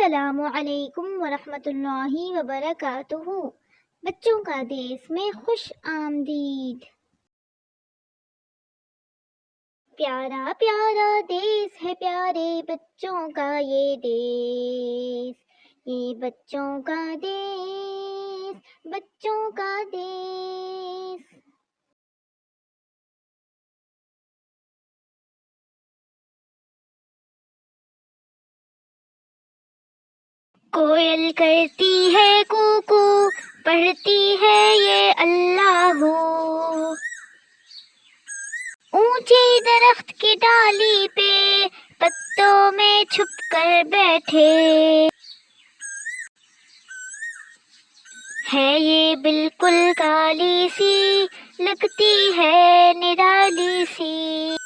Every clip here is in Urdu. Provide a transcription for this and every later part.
السلام علیکم ورحمۃ اللہ وبرکاتہ۔ بچوں کا دیس میں خوش آمدید۔ پیارا پیارا دیس ہے پیارے بچوں کا یہ دیس، یہ بچوں کا دیس، بچوں کا دیس۔ کوئل کرتی ہے کوکو، پڑھتی ہے یہ اللہ ہو، اونچی درخت کی ڈالی پہ پتوں میں چھپ کر بیٹھے ہے، یہ بالکل کالی سی لگتی ہے نرالی سی،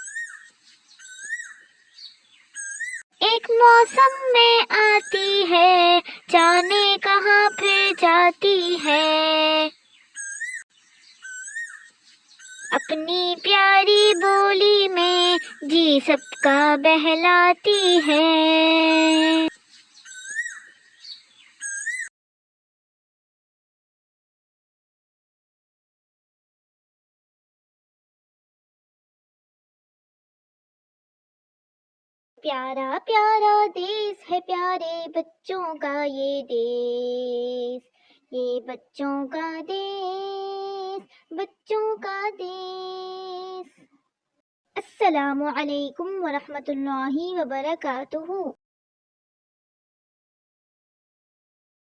ایک موسم میں آتی ہے جانے کہاں پھر جاتی ہے، اپنی پیاری بولی میں جی سب کا بہلاتی ہے۔ پیارا پیارا دیس ہے پیارے بچوں کا یہ دیس، یہ بچوں کا دیس، بچوں کا دیس۔ السلام علیکم ورحمۃ اللہ وبرکاتہ۔